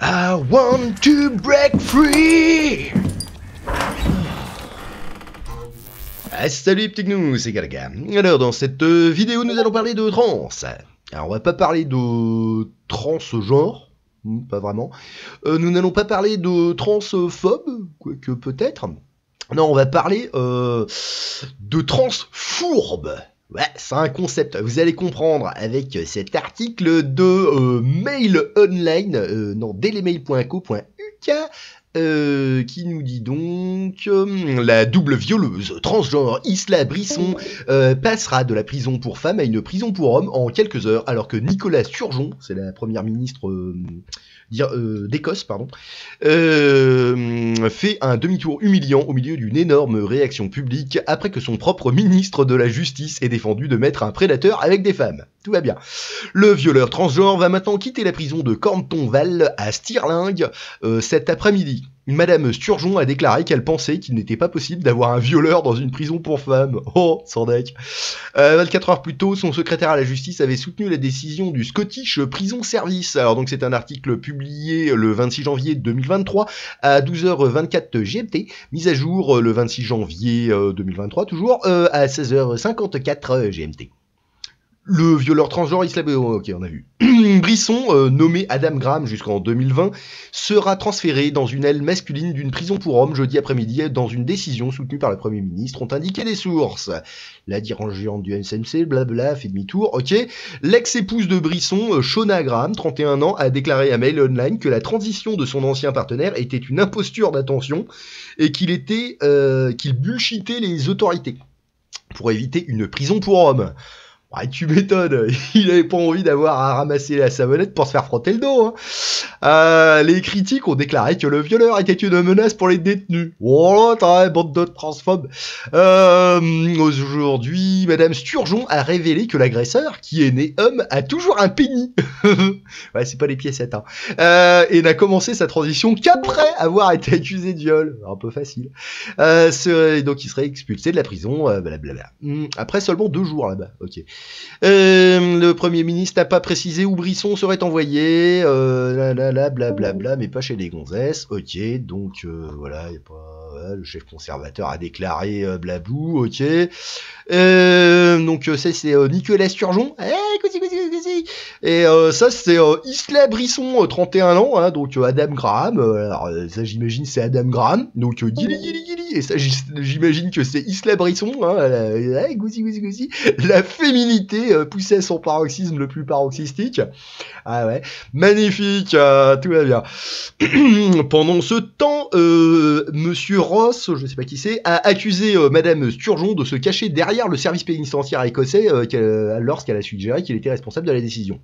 I want to break free. Ah, salut les petits gnous, c'est Galaga. Alors dans cette vidéo nous allons parler de trans. Alors on va pas parler de transgenre, pas vraiment. Nous n'allons pas parler de transphobe, quoique peut-être. Non, on va parler de transfourbe. Ouais, c'est un concept, vous allez comprendre avec cet article de Mail Online, non, dailymail.co.uk, qui nous dit donc la double violeuse transgenre Isla Brisson passera de la prison pour femmes à une prison pour hommes en quelques heures, alors que Nicolas Sturgeon, c'est la première ministre d'Écosse, pardon, fait un demi-tour humiliant au milieu d'une énorme réaction publique après que son propre ministre de la Justice ait défendu de mettre un prédateur avec des femmes. Tout va bien. Le violeur transgenre va maintenant quitter la prison de Corntonval à Stirling cet après-midi. Madame Sturgeon a déclaré qu'elle pensait qu'il n'était pas possible d'avoir un violeur dans une prison pour femmes. Oh, sans deck. 24 heures plus tôt, son secrétaire à la justice avait soutenu la décision du Scottish Prison Service. Alors donc c'est un article publié le 26 janvier 2023 à 12h24 GMT, mise à jour le 26 janvier 2023 toujours à 16h54 GMT. Le violeur transgenre ok, on a vu. Brisson, nommé Adam Graham jusqu'en 2020, sera transféré dans une aile masculine d'une prison pour hommes jeudi après-midi dans une décision soutenue par le Premier ministre, ont indiqué des sources. La dirigeante du SNC, blabla, fait demi-tour, ok. L'ex-épouse de Brisson, Shona Graham, 31 ans, a déclaré à Mail Online que la transition de son ancien partenaire était une imposture d'attention et qu'il bullshitait les autorités pour éviter une prison pour hommes. Ouais, tu m'étonnes, il avait pas envie d'avoir à ramasser la savonnette pour se faire frotter le dos. Hein. Les critiques ont déclaré que le violeur était une menace pour les détenus. Oh, t'as bande de transphobes. Aujourd'hui, Madame Sturgeon a révélé que l'agresseur, qui est né homme, a toujours un pénis. Ouais, c'est pas les piécettes. Hein. Et n'a commencé sa transition qu'après avoir été accusé de viol. Un peu facile. Donc il serait expulsé de la prison, blablabla. Après seulement 2 jours là-bas, ok. Le Premier ministre n'a pas précisé où Brisson serait envoyé, blablabla, mais pas chez les gonzesses, ok, donc voilà, y a pas, le chef conservateur a déclaré blabou, ok, donc ça c'est Nicolas Sturgeon, et ça c'est Isla Brisson, 31 ans, hein, donc Adam Graham, alors ça j'imagine c'est Adam Graham, donc et ça j'imagine que c'est Isla Brisson, hein, la féminité poussée à son paroxysme le plus paroxystique. Ah ouais, magnifique, tout va bien. Pendant ce temps, Monsieur Ross, je sais pas qui c'est, a accusé Madame Sturgeon de se cacher derrière le service pénitentiaire écossais lorsqu'elle a suggéré qu'il était responsable de la décision.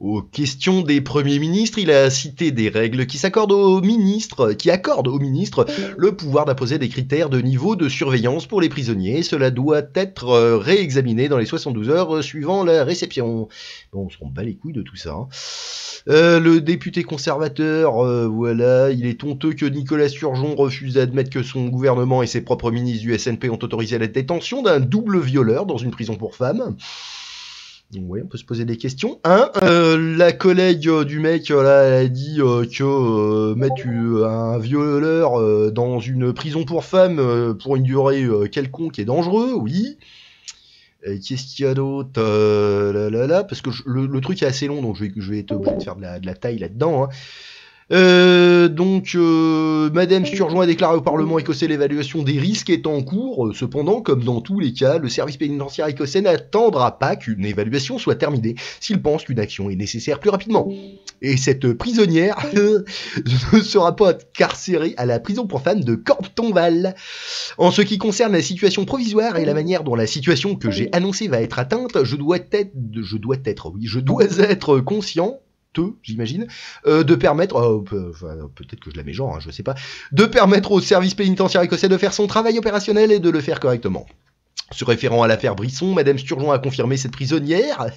Aux questions des premiers ministres, il a cité des règles qui accordent aux ministres le pouvoir d'imposer des critères de niveau de surveillance pour les prisonniers. Cela doit être réexaminé dans les 72 heures suivant la réception. Bon, on se rend pas les couilles de tout ça. Hein. Le député conservateur, voilà, il est honteux que Nicolas Sturgeon refuse d'admettre que son gouvernement et ses propres ministres du SNP ont autorisé la détention d'un double violeur dans une prison pour femmes. Oui, on peut se poser des questions. La collègue du mec là, elle a dit que mettre un violeur dans une prison pour femmes pour une durée quelconque est dangereux, oui. Qu'est-ce qu'il y a d'autre parce que le truc est assez long, donc je vais être obligé de faire de la taille là-dedans. Hein. Madame Sturgeon a déclaré au Parlement écossais l'évaluation des risques est en cours. Cependant, comme dans tous les cas, le service pénitentiaire écossais n'attendra pas qu'une évaluation soit terminée s'il pense qu'une action est nécessaire plus rapidement. Et cette prisonnière ne sera pas incarcérée à la prison pour femmes de Corntonval. En ce qui concerne la situation provisoire et la manière dont la situation que j'ai annoncée va être atteinte, je dois être conscient, j'imagine, de permettre, peut-être que je la mets genre, hein, je sais pas, de permettre au service pénitentiaire écossais de faire son travail opérationnel et de le faire correctement. Se référant à l'affaire Brisson, Madame Sturgeon a confirmé cette prisonnière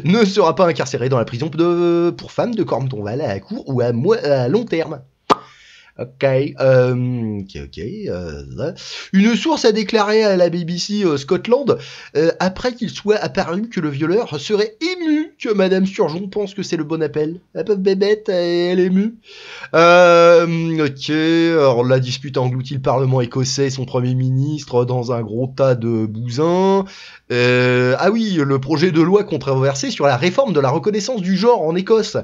ne sera pas incarcérée dans la prison pour femmes de Corntonval à court ou à long terme. Ok, là. Une source a déclaré à la BBC Scotland, après qu'il soit apparu que le violeur serait ému que Madame Sturgeon pense que c'est le bon appel. La pauvre bébête, elle est émue. Ok, alors la dispute a englouti le Parlement écossais et son Premier ministre dans un gros tas de bousins. Ah oui, le projet de loi controversé sur la réforme de la reconnaissance du genre en Écosse,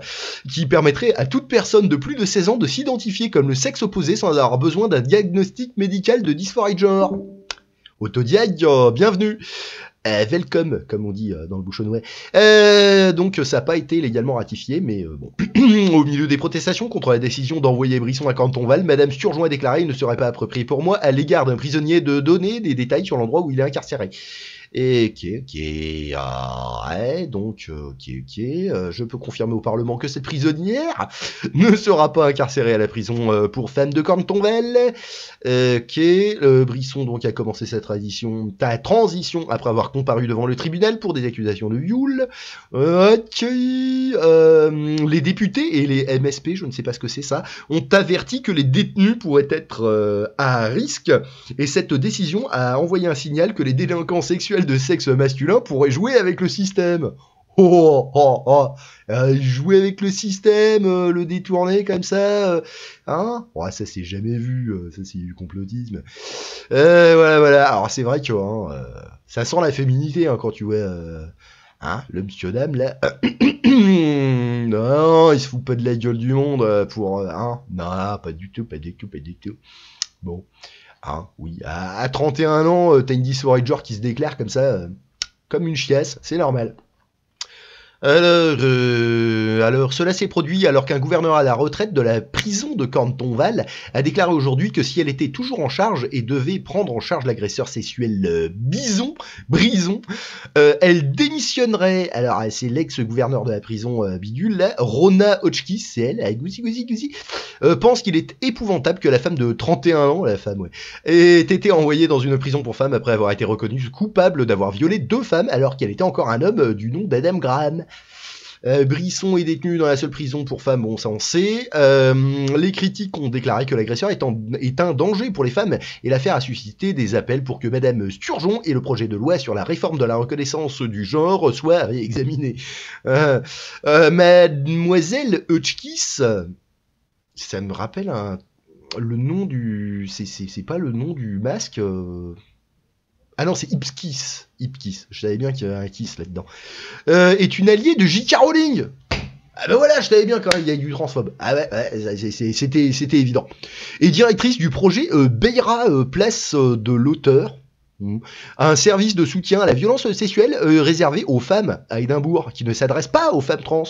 qui permettrait à toute personne de plus de 16 ans de s'identifier comme le sexe opposé sans avoir besoin d'un diagnostic médical de dysphorie de genre. Autodiag, bienvenue. Welcome, comme on dit dans le bouchonnouet. Donc ça n'a pas été légalement ratifié, mais bon. Au milieu des protestations contre la décision d'envoyer Brisson à Cantonval, Madame Sturgeon a déclaré « Il ne serait pas approprié pour moi, à l'égard d'un prisonnier, de donner des détails sur l'endroit où il est incarcéré. » Et ouais, donc, je peux confirmer au Parlement que cette prisonnière ne sera pas incarcérée à la prison pour femmes de Cantonval. Brisson donc a commencé sa transition après avoir comparu devant le tribunal pour des accusations de viol. Les députés et les MSP, je ne sais pas ce que c'est ça, ont averti que les détenus pourraient être à risque, et cette décision a envoyé un signal que les délinquants sexuels de sexe masculin pourraient jouer avec le système. Jouer avec le système, le détourner comme ça, hein? Ouais, ça c'est jamais vu, ça c'est du complotisme. Voilà. Alors c'est vrai que ça sent la féminité quand tu vois le monsieur dame là. Non, il se fout pas de la gueule du monde pour non, pas du tout. Bon. Oui, à 31 ans, t'as une dysphorie de genre qui se déclare comme ça, comme une chiasse, c'est normal. Alors, cela s'est produit alors qu'un gouverneur à la retraite de la prison de Cantonval a déclaré aujourd'hui que si elle était toujours en charge et devait prendre en charge l'agresseur sexuel Brisson, elle démissionnerait. Alors, c'est l'ex-gouverneur de la prison bidule, là, Rona Hotchkiss, c'est elle, Gouzi, pense qu'il est épouvantable que la femme de 31 ans, ait été envoyée dans une prison pour femmes après avoir été reconnue coupable d'avoir violé 2 femmes alors qu'elle était encore un homme du nom d'Adam Graham. Brisson est détenu dans la seule prison pour femmes, bon ça on sait. Les critiques ont déclaré que l'agresseur est un danger pour les femmes, et l'affaire a suscité des appels pour que Madame Sturgeon et le projet de loi sur la réforme de la reconnaissance du genre soient réexaminés. Mademoiselle Hotchkiss, ça me rappelle le nom du... C'est pas le nom du masque Ah non, c'est Ipkiss. Je savais bien qu'il y avait un kiss là-dedans. Est une alliée de J.K. Rowling. Ah ben voilà, je savais bien quand même, il y a du transphobe. Ah ouais, c'était évident. Et directrice du projet Beira Place de l'auteur, un service de soutien à la violence sexuelle réservé aux femmes à Édimbourg, qui ne s'adresse pas aux femmes trans.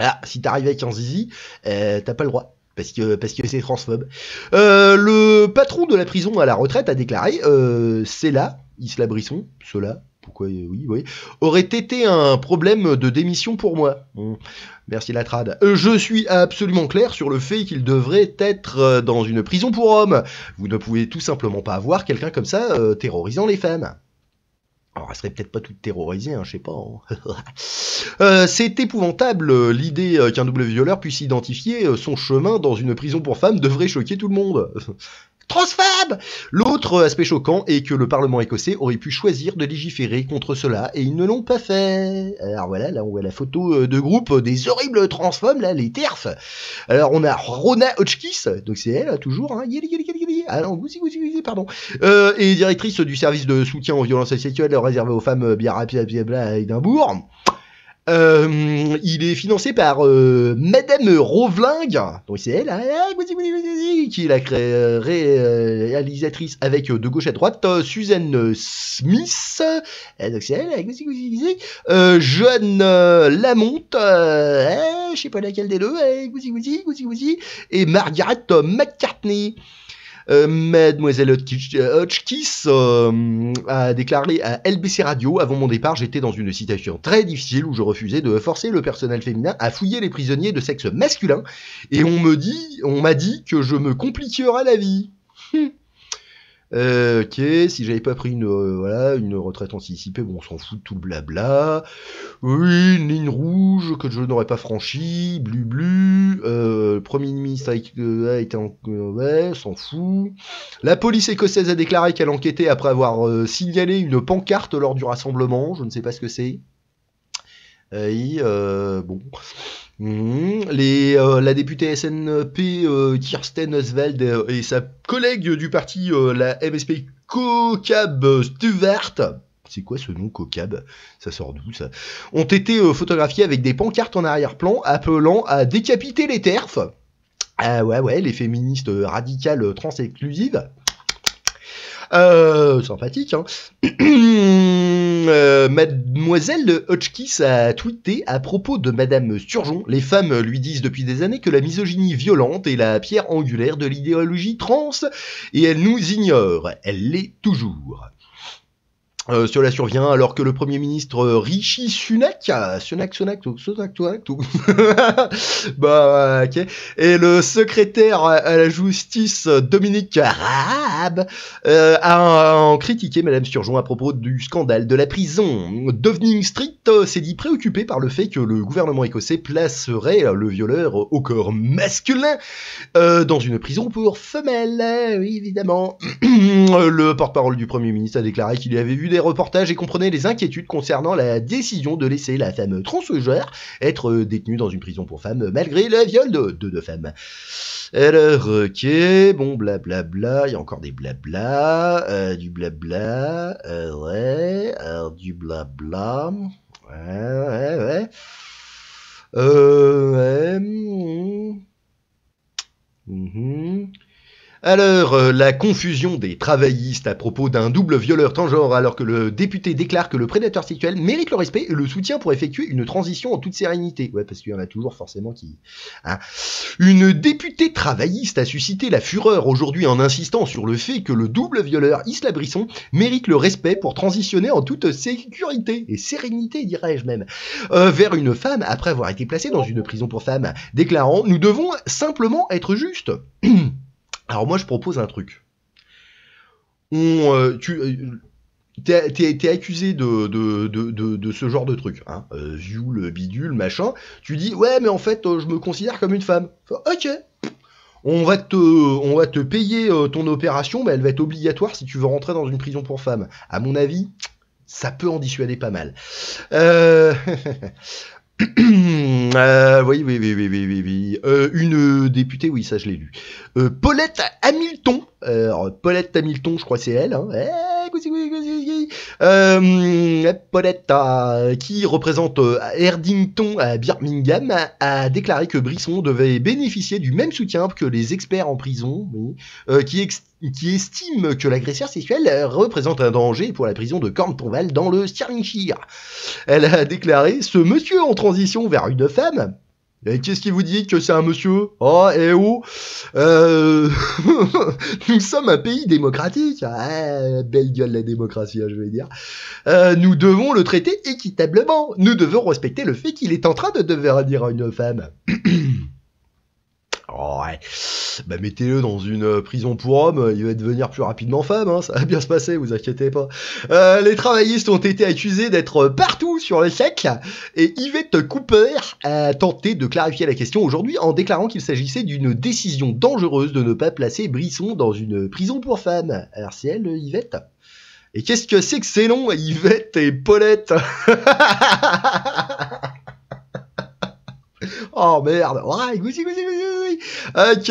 Ah, si t'arrives avec un zizi, t'as pas le droit. Parce que c'est transphobe. Le patron de la prison à la retraite a déclaré Cela, Isla Brisson, cela, pourquoi oui, aurait été un problème de démission pour moi. Merci la trad. Je suis absolument clair sur le fait qu'il devrait être dans une prison pour hommes. Vous ne pouvez tout simplement pas avoir quelqu'un comme ça terrorisant les femmes. Alors, elle serait peut-être pas toute terrorisée, je sais pas. C'est épouvantable, l'idée qu'un double violeur puisse identifier son chemin dans une prison pour femmes devrait choquer tout le monde. Transfab! L'autre aspect choquant est que le Parlement écossais aurait pu choisir de légiférer contre cela, et ils ne l'ont pas fait. Alors voilà, là on voit la photo de groupe des horribles transphobes, là, les TERF. Alors on a Rona Hotchkiss, donc c'est elle, toujours, pardon. Et directrice du service de soutien aux violences sexuelles réservé aux femmes à Édimbourg. Il est financé par Madame Rovling, donc c'est elle, qui est la réalisatrice avec de gauche à droite, Suzanne Smith, donc c'est elle, Joanne Lamont, je sais pas laquelle des deux, et Margaret McCartney. Mademoiselle Hotchkiss a déclaré à LBC Radio: avant mon départ, j'étais dans une situation très difficile où je refusais de forcer le personnel féminin à fouiller les prisonniers de sexe masculin, et on m'a dit que je me compliquerais la vie. Si j'avais pas pris une retraite anticipée, bon, on s'en fout de tout le blabla. Oui, une ligne rouge que je n'aurais pas franchie, Premier ministre a été ouais, s'en fout. La police écossaise a déclaré qu'elle enquêtait après avoir signalé une pancarte lors du rassemblement. Je ne sais pas ce que c'est. Bon. La députée SNP Kirsten Oswald et sa collègue du parti, la MSP Kokab Stuvart, c'est quoi ce nom Kokab? Ça sort d'où ça? Ont été photographiés avec des pancartes en arrière-plan appelant à décapiter les TERF. Ah ouais, les féministes radicales trans-exclusives. Sympathique, hein. Mademoiselle Hotchkiss a tweeté à propos de Madame Sturgeon. Les femmes lui disent depuis des années que la misogynie violente est la pierre angulaire de l'idéologie trans et elle nous ignore. Elle l'est toujours. Cela survient alors que le Premier ministre Rishi Sunak, bah ok, et le secrétaire à la justice Dominique Raab ont critiqué Madame Sturgeon à propos du scandale de la prison. Downing Street s'est dit préoccupé par le fait que le gouvernement écossais placerait le violeur au corps masculin dans une prison pour femelles, oui, évidemment. Le porte-parole du Premier ministre a déclaré qu'il avait vu des reportages et comprenait les inquiétudes concernant la décision de laisser la femme transgenre être détenue dans une prison pour femmes malgré le viol de deux femmes. Alors, ok, bon, blablabla, il y a encore des blabla, du blabla, ouais, alors du blabla, ouais. Alors, la confusion des travaillistes à propos d'un double violeur transgenre alors que le député déclare que le prédateur sexuel mérite le respect et le soutien pour effectuer une transition en toute sérénité. Ouais, parce qu'il y en a toujours forcément qui... Hein. Une députée travailliste a suscité la fureur aujourd'hui en insistant sur le fait que le double violeur Isla Brisson mérite le respect pour transitionner en toute sécurité, et sérénité dirais-je même, vers une femme après avoir été placée dans une prison pour femmes, déclarant « Nous devons simplement être justes ». Alors moi je propose un truc. T'es accusé de ce genre de truc, hein, viol, bidule, machin. Tu dis ouais mais en fait je me considère comme une femme. Ok. On va te payer ton opération, mais elle va être obligatoire si tu veux rentrer dans une prison pour femmes. À mon avis, ça peut en dissuader pas mal. Oui. Une députée, oui, ça je l'ai lu. Paulette Hamilton. Paulette Hamilton, je crois c'est elle. Hein. Paulette, qui représente Erdington à Birmingham, a déclaré que Brisson devait bénéficier du même soutien que les experts en prison, oui, qui estiment que l'agresseur sexuel représente un danger pour la prison de Cornwall dans le Stirlingshire. Elle a déclaré « Ce monsieur en transition vers une femme ». Qu'est-ce qui vous dit que c'est un monsieur? Oh, nous sommes un pays démocratique. Ah, belle gueule la démocratie, je vais dire. Nous devons le traiter équitablement. Nous devons respecter le fait qu'il est en train de devenir une femme. Oh, ouais. Bah mettez-le dans une prison pour hommes, il va devenir plus rapidement femme, hein, ça va bien se passer, vous inquiétez pas. Les travaillistes ont été accusés d'être partout sur le siècle, et Yvette Cooper a tenté de clarifier la question aujourd'hui en déclarant qu'il s'agissait d'une décision dangereuse de ne pas placer Brisson dans une prison pour femmes. Alors c'est elle, Yvette? Et qu'est-ce que c'est que ces noms, Yvette et Paulette? Oh merde, ouais, goussi. Ok,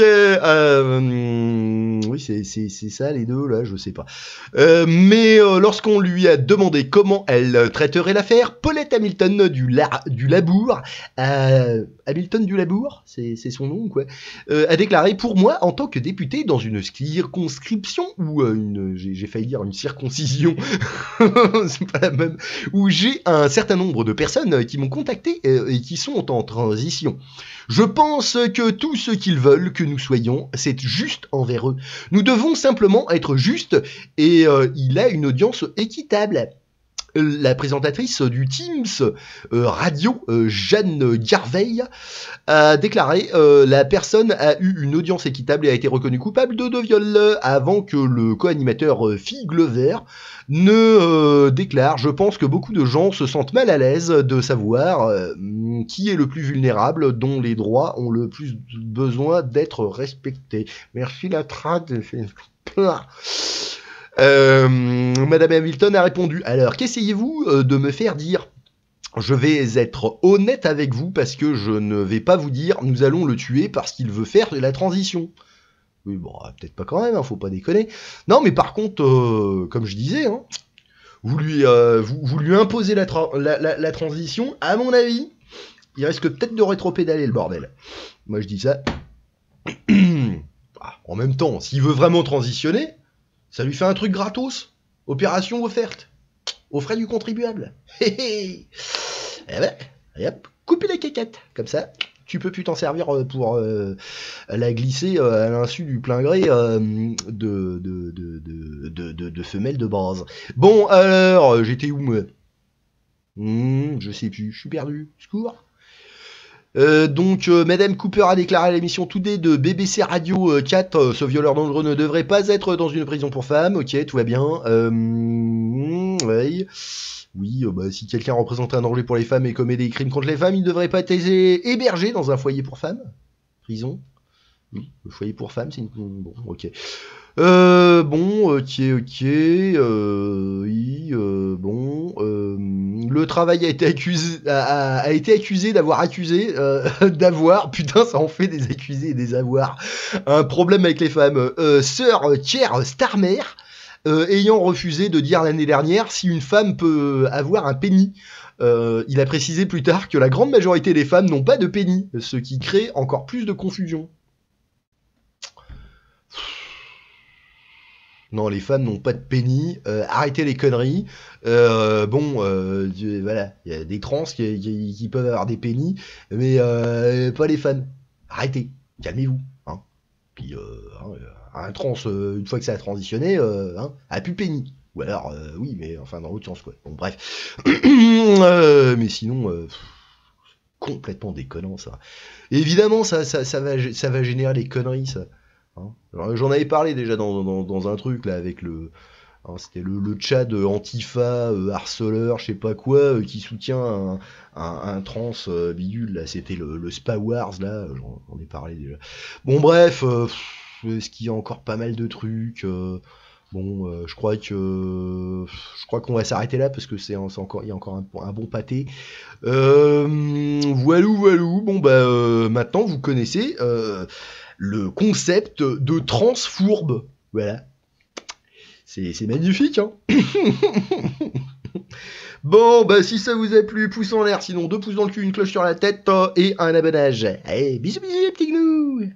oui, c'est ça les deux là, je sais pas. Mais lorsqu'on lui a demandé comment elle traiterait l'affaire, Paulette Hamilton du Labour, Hamilton du Labour, c'est son nom quoi, a déclaré pour moi en tant que député dans une circonscription ou j'ai failli dire une circoncision, c'est pas la même, où j'ai un certain nombre de personnes qui m'ont contacté et qui sont en transition. Je pense que tout ce qu'ils veulent que nous soyons, c'est juste envers eux. Nous devons simplement être justes et il a une audience équitable. la présentatrice du Teams Radio, Jeanne Garveille, a déclaré la personne a eu une audience équitable et a été reconnue coupable de 2 viols avant que le co-animateur Phil Glover ne déclare. Je pense que beaucoup de gens se sentent mal à l'aise de savoir qui est le plus vulnérable, dont les droits ont le plus besoin d'être respectés. Merci la trad. Madame Hamilton a répondu. Alors, qu'essayez-vous de me faire dire ? Je vais être honnête avec vous parce que je ne vais pas vous dire nous allons le tuer parce qu'il veut faire la transition. Oui, bon, peut-être pas quand même, hein, faut pas déconner. Non, mais par contre, comme je disais, hein, vous lui imposez la transition, à mon avis, il risque peut-être de rétropédaler le bordel. Moi, je dis ça. En même temps, s'il veut vraiment transitionner, ça lui fait un truc gratos. Opération offerte. Aux frais du contribuable. Et ben, et hop, coupez la caquette. Comme ça, tu peux plus t'en servir pour la glisser à l'insu du plein gré de femelles de base. Bon, alors, j'étais où, moi ? Je sais plus, je suis perdu. Secours. Donc, Madame Cooper a déclaré à l'émission Today de BBC Radio 4, ce violeur dangereux ne devrait pas être dans une prison pour femmes. Ok, tout va bien. Ouais. Oui, bah, si quelqu'un représente un danger pour les femmes et commet des crimes contre les femmes, il ne devrait pas être hébergé dans un foyer pour femmes. Prison. Oui, le foyer pour femmes, c'est une... Bon, ok. Bon, ok. Oui, bon. Le travail a été accusé d'avoir d'avoir, putain, ça en fait des accusés et des avoirs, un problème avec les femmes. Sir Keir Starmer, ayant refusé de dire l'année dernière si une femme peut avoir un pénis. Il a précisé plus tard que la grande majorité des femmes n'ont pas de pénis, ce qui crée encore plus de confusion. Non, les femmes n'ont pas de pénis. Arrêtez les conneries. Voilà, il y a des trans qui peuvent avoir des pénis, mais pas les femmes. Arrêtez, calmez-vous. Hein. Puis un trans, une fois que ça a transitionné, a plus de pénis. Ou alors, oui, mais enfin dans l'autre sens quoi. Bon, bref. Mais sinon, complètement déconnant ça. Et évidemment, ça va générer les conneries ça. Hein. J'en avais parlé déjà dans un truc là avec le, c'était le chat Antifa harceleur, je sais pas quoi, qui soutient un trans bidule là, c'était le Spa Wars là, j'en ai parlé déjà. Bon bref, est-ce qu'il y a encore pas mal de trucs je crois qu'on va s'arrêter là parce que il y a encore un bon pâté. Voilou. Bon bah maintenant vous connaissez le concept de transfourbe. Voilà. C'est magnifique, hein. Bon, bah si ça vous a plu, pouce en l'air, sinon 2 pouces dans le cul, une cloche sur la tête et un abonnage. Allez, bisous les petits gnous.